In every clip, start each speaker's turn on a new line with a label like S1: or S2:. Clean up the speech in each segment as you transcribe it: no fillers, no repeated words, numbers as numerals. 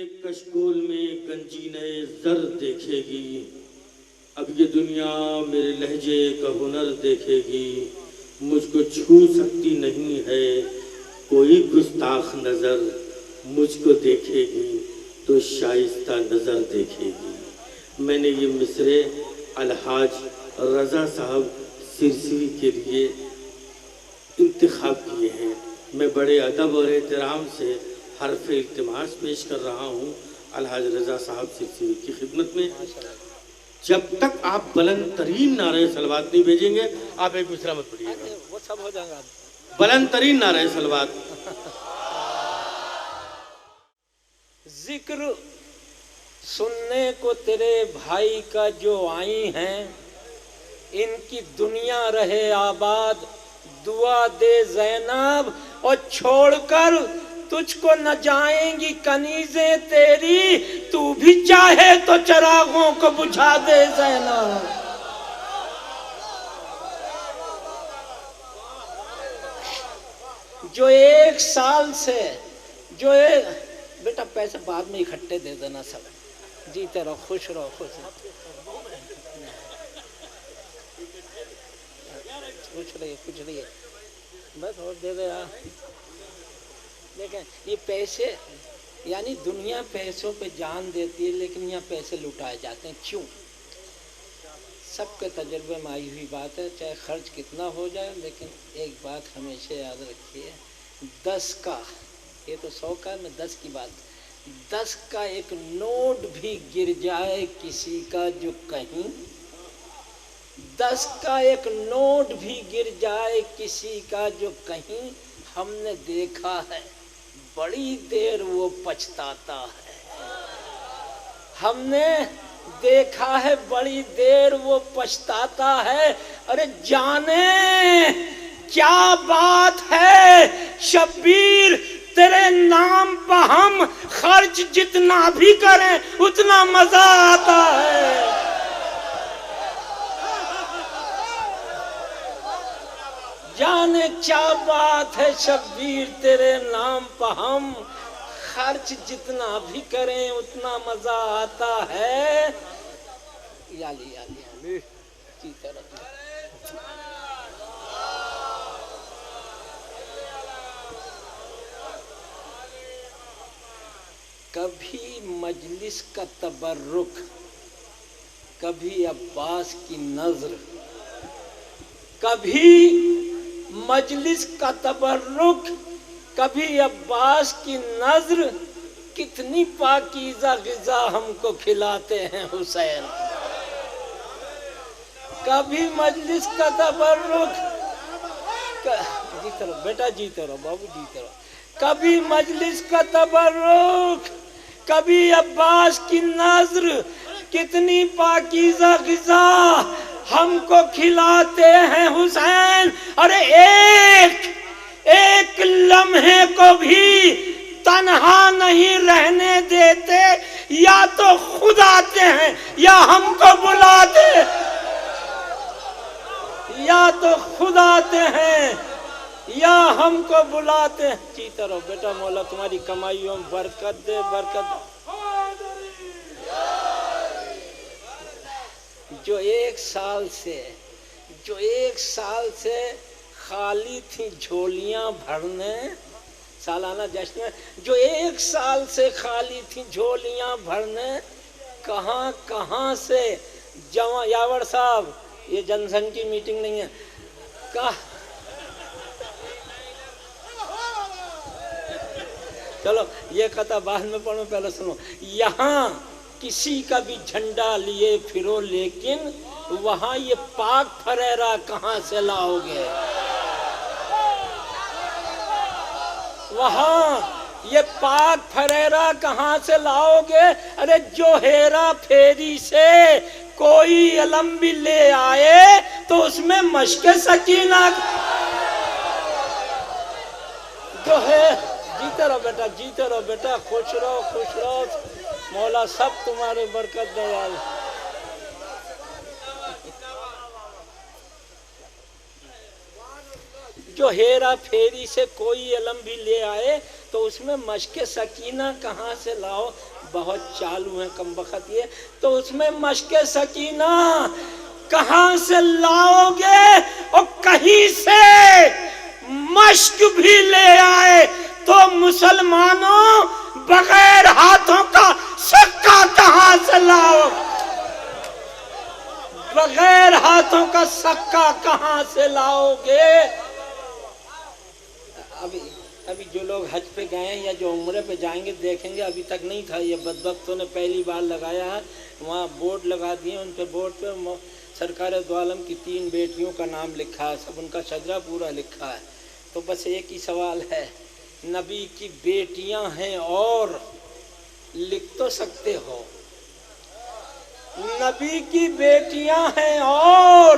S1: کشکول میں گنجینہ زر دیکھے گی، اب یہ دنیا میرے لہجے کا ہنر دیکھے گی، مجھ کو چھو سکتی نہیں ہے کوئی گستاخ نظر، مجھ کو دیکھے گی تو شائستہ نظر دیکھے گی۔ میں نے یہ مصرعے الحاج رضا صاحب سرسوی کے لیے انتخاب کیے ہیں۔ میں بڑے ادب اور احترام سے حرف التماس پیش کر رہا ہوں الحاج رضا صاحب سرسوی کی خدمت میں۔ جب تک آپ بلند ترین نعرہ صلوات نہیں بھیجیں گے آپ ایک مصرعہ مت پڑھیے گا،
S2: وہ سب ہو جائے گا۔
S1: بلند ترین نعرہ صلوات۔
S2: ذکر سننے کو تیرے بھائی کا جو آئی ہیں، ان کی دنیا رہے آباد، دعا دے زینب، اور چھوڑ کر تجھ کو نہ جائیں گی کنیزیں تیری، تو بھی چاہے تو چراغوں کو بجھا دے زینب۔ جو ایک سال سے بیٹا پیسے بعد میں اکٹھے دے دینا سب، جیتے رہو، خوش رہو، خوش رہیے بس، اور دے دے۔ دیکھیں یہ پیسے، یعنی دنیا پیسوں پہ جان دیتی ہے، لیکن یہاں پیسے لٹائے جاتے ہیں، کیوں؟ سب کے تجربے میں آئی ہوئی بات ہے، چاہے خرچ کتنا ہو جائے، لیکن ایک بات ہمیشہ یاد رکھیے، 10 کا، یہ تو 100 کا، میں 10 کی بات، 10 کا ایک نوٹ بھی گر جائے کسی کا جو کہیں، 10 کا ایک نوٹ بھی گر جائے کسی کا جو کہیں، ہم نے دیکھا ہے بڑی دیر وہ پچھتاتا ہے، ہم نے دیکھا ہے بڑی دیر وہ پچھتاتا ہے۔ ارے جانے کیا بات ہے شبیر، تیرے نام پہ ہم خرچ جتنا بھی کریں اتنا مزہ آتا ہے۔ جانے کیا بات ہے شبیر، تیرے نام پہ ہم خرچ جتنا بھی کریں اتنا مزہ آتا ہے۔ یالی کی طرف کبھی مجلس کا تبرک، کبھی عباس کی نظر، کبھی مجلس کا تبرک، کبھی عباس کی نظر، کتنی پاکیزہ غذا ہم کو کھلاتے ہیں حسین۔ کبھی مجلس کا تبرک، جیتے رہو بیٹا، جیتے رہو بابو، جیتے رہو، کبھی مجلس کا تبرک، کبھی عباس کی نظر، کتنی پاکیزہ غذا ہم کو کھلاتے ہیں حسین۔ ارے ایک لمحے کو بھی تنہا نہیں رہنے دیتے، یا تو خود آتے ہیں یا ہم کو بلاتے، یا تو خود آتے ہیں یا ہم کو بلاتے ہیں۔ جیتا رہو بیٹا، مولا تمہاری کمائیوں میں برکت دے، برکت دے۔ جو ایک سال سے خالی تھی جھولیاں بھرنے، سالانہ جشن میں، جو ایک سال سے خالی تھی جھولیاں بھرنے، کہاں کہاں سے جوان، یاور صاحب یہ جن سنگھ کی میٹنگ نہیں ہے، چلو یہ قطعہ بعد میں پڑھو، پہلے سنو۔ یہاں کسی کا بھی جھنڈا لیے پھرو، لیکن وہاں یہ پاک فریرہ کہاں سے لاؤ گے؟ وہاں یہ پاک فریرہ کہاں سے لاؤ گے؟ ارے جو ہیرا پھیری سے کوئی علم بھی لے آئے تو اس میں مشق سکینہ جو ہے۔ جیتے رہو بیٹا، جیتے رہو بیٹا، خوش رہو، خوش رہو، مولا سب تمہارے برکت دے۔ جو ہیرا پھیری سے کوئی علم بھی لے آئے تو اس میں مشق سکینہ کہاں سے لاؤ؟ بہت چالو ہیں کم وقت یہ، تو اس میں مشق سکینہ کہاں سے لاؤ گے؟ اور کہیں سے مشق بھی لے آئے تو مسلمانوں بغیر ہاتھوں کا سکہ کہاں سے لاؤ؟ بغیر ہاتھوں کا سکہ کہاں سے لاؤ گے؟ ابھی جو لوگ حج پہ گئے ہیں یا جو عمرے پہ جائیں گے دیکھیں گے، ابھی تک نہیں تھا، یہ بدبختوں نے پہلی بار لگایا ہے، وہاں بورڈ لگا دیے، ان پہ بورڈ پہ سرکار دو عالم کی 3 بیٹیوں کا نام لکھا ہے، سب ان کا شجرہ پورا لکھا ہے۔ تو بس ایک ہی سوال ہے، نبی کی بیٹیاں ہیں اور لکھ تو سکتے ہو؟ نبی کی بیٹیاں ہیں اور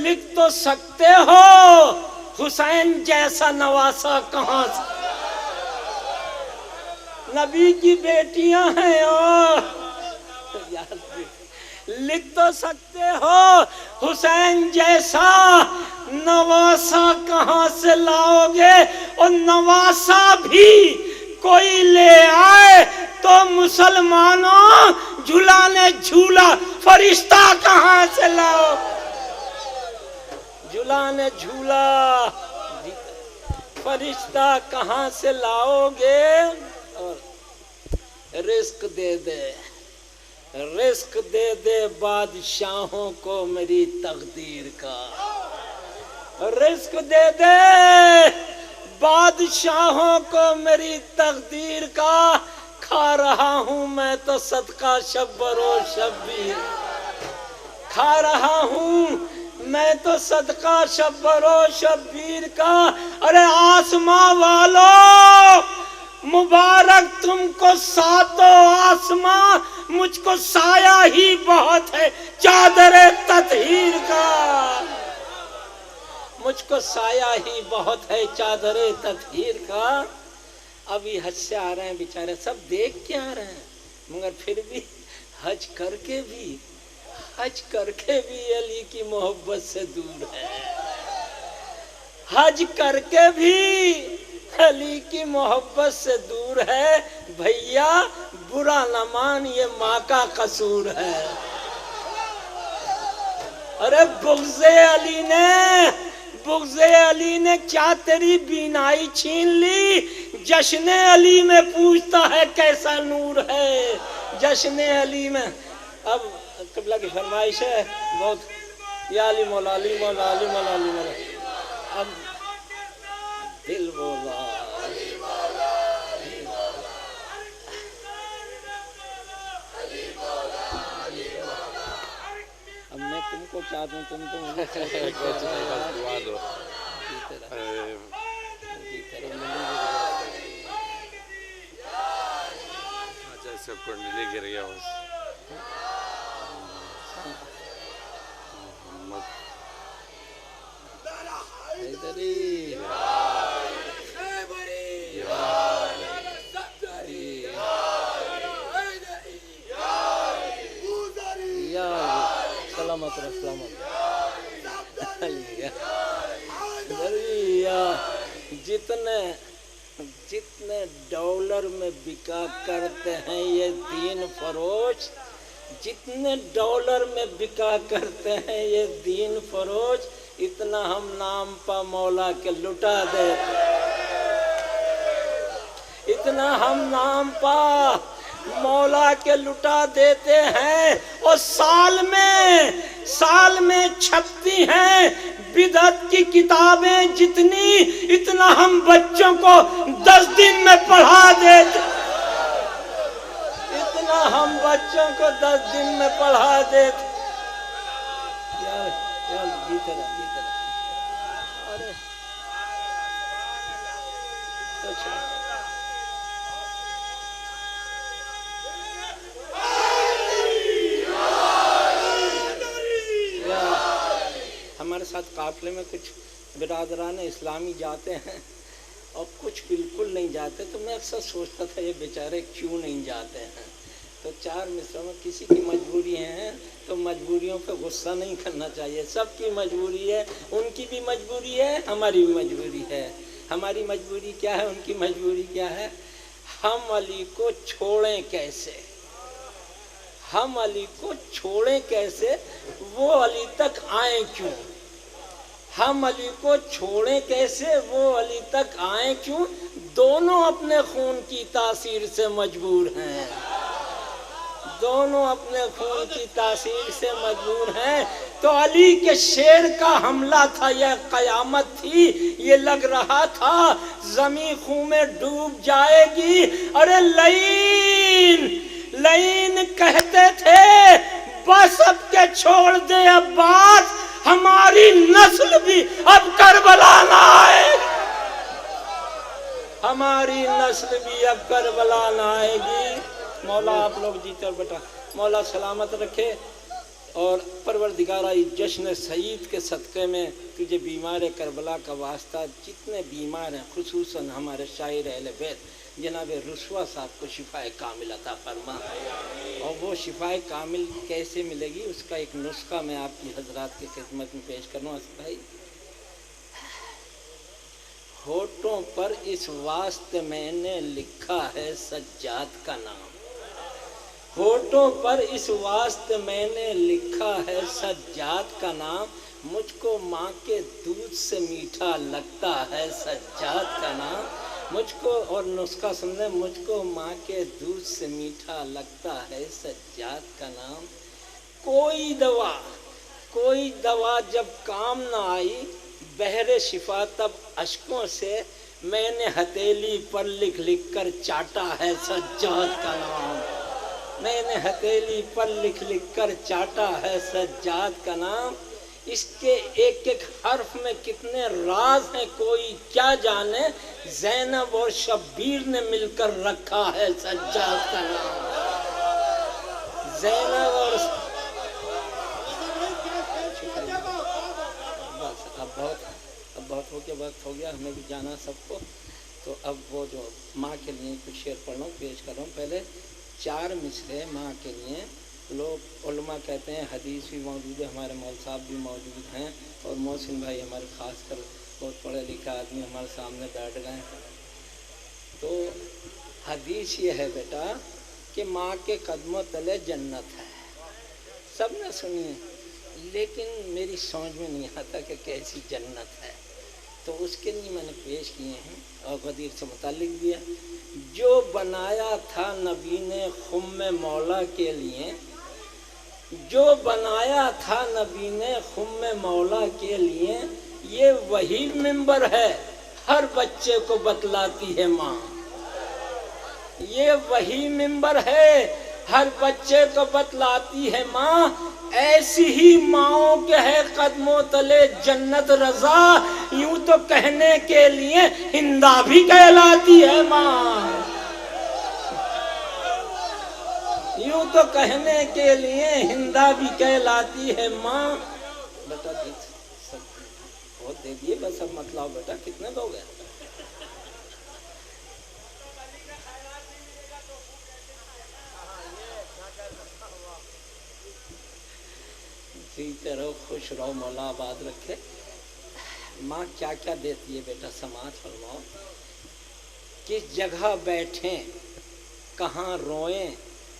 S2: لکھ تو سکتے ہو؟ حسین جیسا نواسا کہاں سے؟ نبی کی بیٹیاں ہیں اور لکھ تو سکتے ہو؟ حسین جیسا نواسا کہاں سے لاؤ گے؟ اور نواسا بھی کوئی لے آئے تو مسلمانوں جھولانے جھولا فرشتہ کہاں سے لاؤ؟ جھولانے جھولا فرشتہ کہاں سے لاؤ گے؟ اور رزق دے دے، رزق دے دے بادشاہوں کو میری تقدیر کا، رزق دے دے بادشاہوں کو میری تقدیر کا، کھا رہا ہوں میں تو صدقہ شب و شبیر، کھا رہا ہوں میں تو صدقہ شب و شبیر کا۔ ارے آسماں والو مبارک تم کو ساتوں آسماں، مجھ کو سایہ ہی بہت ہے چادر تطہیر کا، مجھ کو سایہ ہی بہت ہے چادر تطہیر کا۔ ابھی حج سے آ رہے ہیں بیچارے، سب دیکھ کے آ رہے ہیں، مگر پھر بھی حج کر کے بھی علی کی محبت سے دور ہے، حج کر کے بھی علی کی محبت سے دور ہے۔ بھیا برا نہ مان، یہ ماں کا قصور ہے۔ ارے بغض علی نے کیا تیری بینائی چھین لی؟ جشن علی میں پوچھتا ہے کیسا نور ہے، جشن علی میں۔ اب قبلہ کی فرمائش ہے بہت، یا علی مولا علی مولا علی مولا علی مولا، اب دل بولا اب میں تم کو چاہتا ہوں، تم تو
S3: دعا دو سب کو لے گر گیا بس
S2: سلامت رہ، سلامت جتنے ڈالر میں بکا کرتے ہیں یہ دین فروش، جتنے ڈالر میں بکا کرتے ہیں یہ دین فروش، اتنا ہم نام پا مولا کے لٹا دیتے، اتنا ہم نام پا مولا کے لٹا دیتے ہیں، اور سال میں چھپتی ہیں بدعت کی کتابیں جتنی، اتنا ہم بچوں کو 10 دن میں پڑھا دیتے، اتنا ہم بچوں کو 10 دن میں پڑھا دیتے۔ یار جیتے رہا ارے ہمارے ساتھ قافلے میں کچھ برادران اسلامی جاتے ہیں اور کچھ بالکل نہیں جاتے، تو میں اکثر سوچتا تھا یہ بیچارے کیوں نہیں جاتے ہیں۔ تو 4 مصروں میں کسی کی مجبوری ہے تو مجبوریوں پہ غصہ نہیں کرنا چاہیے، سب کی مجبوری ہے، ان کی بھی مجبوری ہے، ہماری بھی مجبوری ہے۔ ہماری مجبوری کیا ہے، ان کی مجبوری کیا ہے؟ ہم علی کو چھوڑیں کیسے، ہم علی کو چھوڑیں کیسے، وہ علی تک آئیں کیوں، ہم علی کو چھوڑیں کیسے، وہ علی تک آئیں کیوں، دونوں اپنے خون کی تاثیر سے مجبور ہیں، دونوں اپنے خون کی تاثیر سے مجبور ہیں۔ تو علی کے شیر کا حملہ تھا، یہ قیامت تھی، یہ لگ رہا تھا زمین خون میں ڈوب جائے گی۔ ارے لعین لعین کہتے تھے بس اب کے چھوڑ دے اب بات، ہماری نسل بھی اب کربلا نہ آئے، ہماری نسل بھی اب کربلا نہ آئے گی۔ مولا آپ لوگ جیتے اور بیٹا مولا سلامت رکھے، اور پروردگارہ جشن سعید کے صدقے میں تجھے بیمار کربلا کا واسطہ، جتنے بیمار ہیں خصوصاً ہمارے شاعر اہل بیت جناب رسوا صاحب کو شفائے کامل عطا فرما، اور وہ شفائے کامل کیسے ملے گی اس کا ایک نسخہ میں آپ کی حضرات کی خدمت میں پیش کروں۔ بھائی ہونٹوں پر اس واسطے میں نے لکھا ہے سجاد کا نام، ہونٹوں پر اس واسطے میں نے لکھا ہے سجاد کا نام، مجھ کو ماں کے دودھ سے میٹھا لگتا ہے سجاد کا نام، مجھ کو، اور نسخہ سمجھیں، مجھ کو ماں کے دودھ سے میٹھا لگتا ہے سجاد کا نام۔ کوئی دوا جب کام نہ آئی، بہر شفا تب اشکوں سے میں نے ہتھیلی پر لکھ لکھ کر چاٹا ہے سجاد کا نام، میں نے ہتھیلی پر لکھ لکھ کر چاٹا ہے سجاد کا نام۔ اس کے ایک ایک حرف میں کتنے راز ہیں کوئی کیا جانے، زینب اور شبیر نے مل کر رکھا ہے سجاد کا نام، زینب اور بس اب بہت ہو گیا، وقت ہو گیا، ہمیں بھی جانا سب کو۔ تو اب وہ جو ماں کے لیے کچھ شعر پڑھ رہا ہوں، پیش کر رہا ہوں۔ پہلے 4 مصرے ماں کے لیے۔ لوگ علماء کہتے ہیں حدیث بھی موجود ہے، ہمارے مول صاحب بھی موجود ہیں، اور محسن بھائی ہمارے خاص کر بہت پڑھے لکھے آدمی ہمارے سامنے بیٹھ گئے ہیں۔ تو حدیث یہ ہے بیٹا کہ ماں کے قدموں تلے جنت ہے، سب نے سنی ہے، لیکن میری سمجھ میں نہیں آتا کہ کیسی جنت ہے، تو اس کے لیے میں نے پیش کیے ہیں اور غدیر سے متعلق بھی ہے۔ جو بنایا تھا نبی نے خم مولا کے لیے، جو بنایا تھا نبی نے خم مولا کے لیے، یہ وہی منبر ہے ہر بچے کو بتلاتی ہے ماں، یہ وہی منبر ہے ہر بچے کو بتلاتی ہے ماں، ایسی ہی ماؤں کے ہے قدموں تلے جنت رضا، یوں تو کہنے کے لیے ہندا بھی کہلاتی ہے ماں، یوں تو کہنے کے لیے ہندا بھی کہلاتی ہے ماں۔ بیٹا سب بہت دے دیے، بس اب مت لاؤ بیٹا، کتنے لوگ ہیں؟ جیتے رہو، خوش رہو، مولا آباد رکھے۔ ماں کیا کیا دیتی ہے بیٹا، سماعت فرماؤ۔ کس جگہ بیٹھیں، کہاں روئیں،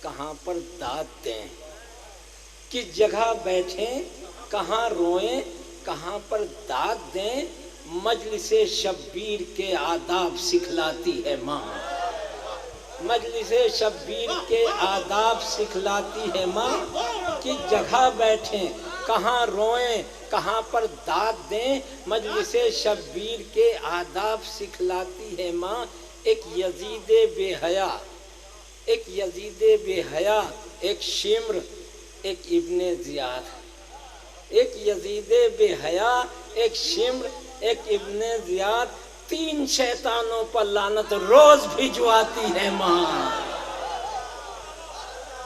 S2: کہاں پر داد دیں، کس جگہ بیٹھیں، کہاں روئیں، کہاں پر داد دیں، مجلس شبیر کے آداب سکھلاتی ہے ماں، مجلس شبیر کے آداب سکھلاتی ہے ماں۔ کس جگہ بیٹھیں، کہاں روئیں، کہاں پر داد دیں، مجلس شبیر کے آداب سکھلاتی ہے ماں۔ ایک یزید بے حیا، ایک یزید بے حیا، ایک شمر، ایک ابن زیاد، ایک یزید بے حیا، ایک شمر، ایک ابن زیاد، 3 شیطانوں پر لعنت روز بھجواتی ہے ماں،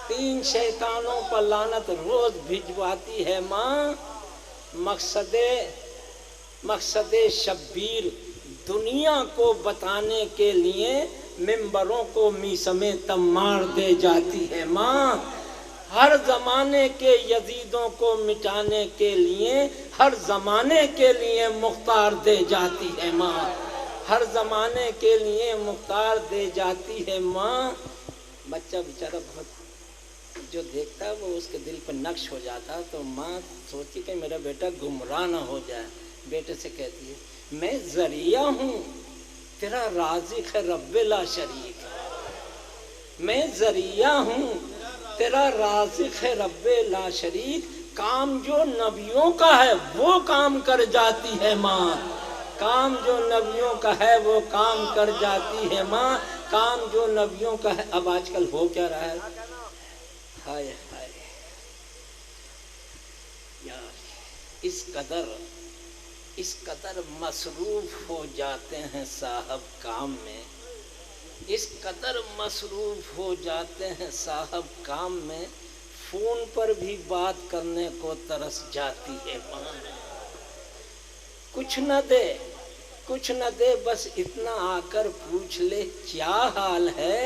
S2: 3 شیطانوں پر لعنت روز بھجواتی ہے ماں۔ مقصد شبیر دنیا کو بتانے کے لیے ممبروں کو میسم تمار دے جاتی ہے ماں، ہر زمانے کے یزیدوں کو مٹانے کے لیے، ہر زمانے کے لیے مختار دے جاتی ہے ماں، ہر زمانے کے لیے مختار دے جاتی ہے ماں. بچہ بیچارہ بہت جو دیکھتا ہے وہ اس کے دل پر نقش ہو جاتا ہے. تو ماں سوچتی کہ میرا بیٹا گمراہ نہ ہو جائے. بیٹے سے کہتی ہے میں ذریعہ ہوں تیرا رازق ہے رب لا شریک. میں ذریعہ ہوں تیرا رازق ہے رب لا شریک. کام جو نبیوں کا ہے وہ کام کر جاتی ہے ماں. کام جو نبیوں کا ہے وہ کام کر جاتی ہے ماں. کام جو نبیوں کا ہے. اب آج کل ہو کیا رہا ہے؟ ہائے ہائے یار، اس قدر مصروف ہو جاتے ہیں صاحب کام میں. اس قدر مصروف ہو جاتے ہیں صاحب کام میں. فون پر بھی بات کرنے کو ترس جاتی ہے ماں. کچھ نہ دے بس اتنا آ کر پوچھ لے کیا حال ہے.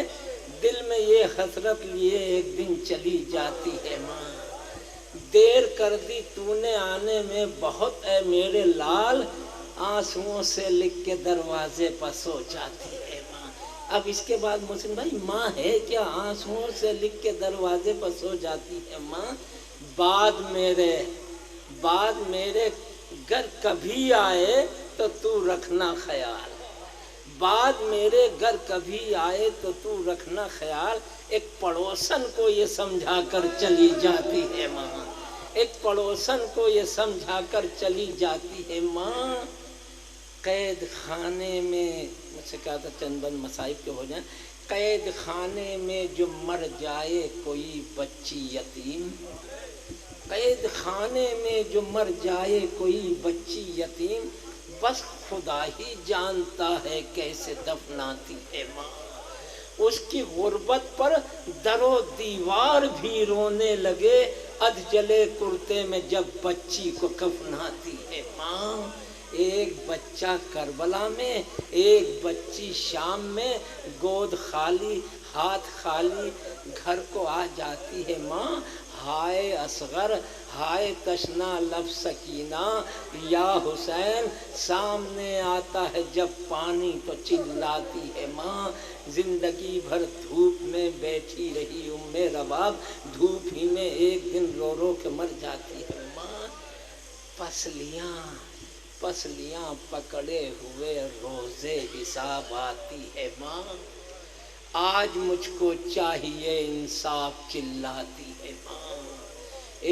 S2: دل میں یہ حسرت لیے ایک دن چلی جاتی ہے ماں. دیر کر دی تو نے آنے میں بہت اے میرے لال. آنسوؤں سے لکھ کے دروازے پر سو جاتی ہے ماں. اب اس کے بعد محسن بھائی ماں ہے کیا؟ آنسوؤں سے لکھ کے دروازے پر سو جاتی ہے ماں. بعد میرے گر کبھی آئے تو تو رکھنا خیال. بعد میرے گھر کبھی آئے تو تو رکھنا خیال. ایک پڑوسن کو یہ سمجھا کر چلی جاتی ہے ماں. ایک پڑوسن کو یہ سمجھا کر چلی جاتی ہے ماں. قید خانے میں مجھ سے کہا تھا چند بند مصائب کے ہو جائیں. قید خانے میں جو مر جائے کوئی بچی یتیم. قید خانے میں جو مر جائے کوئی بچی یتیم. بس خدا ہی جانتا ہے کیسے دفناتی ہے ماں. اس کی غربت پر در و دیوار بھی رونے لگے. ادھ جلے کرتے میں جب بچی کو کفناتی ہے ماں. ایک بچہ کربلا میں، ایک بچی شام میں. گود خالی ہاتھ خالی گھر کو آ جاتی ہے ماں. ہائے اصغر ہائے تشنا لب سکینہ یا حسین. سامنے آتا ہے جب پانی تو چلاتی ہے ماں. زندگی بھر دھوپ میں بیٹھی رہی ام رباب. دھوپ ہی میں ایک دن رو رو کے مر جاتی ہے ماں. پسلیاں پکڑے ہوئے روزے حساب آتی ہے ماں. آج مجھ کو چاہیے انصاف چلاتی ہے ماں.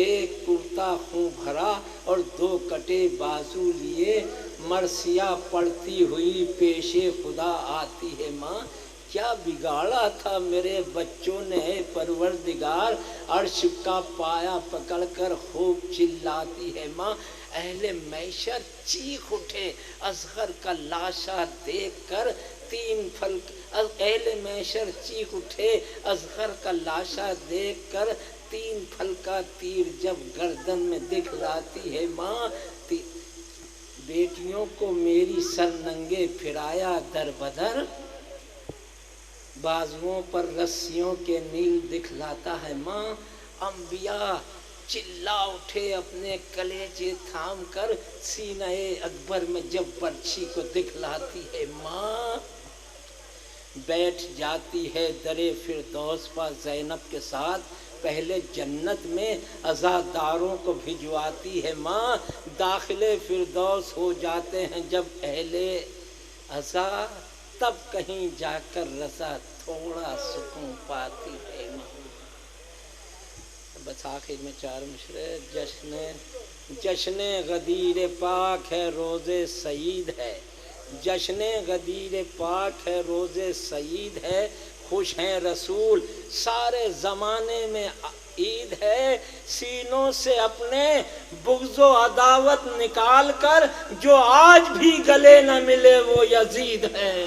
S2: ایک کرتا خون بھرا اور 2 کٹے بازو لیے. مرثیہ پڑتی ہوئی پیش خدا آتی ہے ماں. کیا بگاڑا تھا میرے بچوں نے پروردگار. عرش کا پایا پکڑ کر خوب چلاتی ہے ماں. اہل میشر چیخ اٹھے اصغر کا لاشا دیکھ کر. 3 پھل اہل میشر چیخ اٹھے اصغر کا لاشا دیکھ کر. 3 پھل کا تیر جب گردن میں دکھلاتی ہے ماں. بیٹیوں کو میری سر ننگے پھرایا در بدر. بازوؤں پر رسیوں کے نیل دکھلاتا ہے ماں. انبیاء چلا اٹھے اپنے کلیجے تھام کر. سینہ اکبر میں جب برچھی کو دکھلاتی ہے ماں. بیٹھ جاتی ہے درے فردوس پر زینب کے ساتھ. پہلے جنت میں عزاداروں کو بھجواتی ہے ماں. داخلے فردوس ہو جاتے ہیں جب اہل عزا. تب کہیں جا کر رضا تھوڑا سکون پاتی ہے ماں. بس آخر میں 4 مشرے. جشن غدیر پاک ہے روزے سعید ہے. جشن غدیر پاک ہے روزے سعید ہے. خوش ہیں رسول سارے زمانے میں عید ہے. سینوں سے اپنے بغض و عداوت نکال کر جو آج بھی گلے نہ ملے وہ یزید ہے.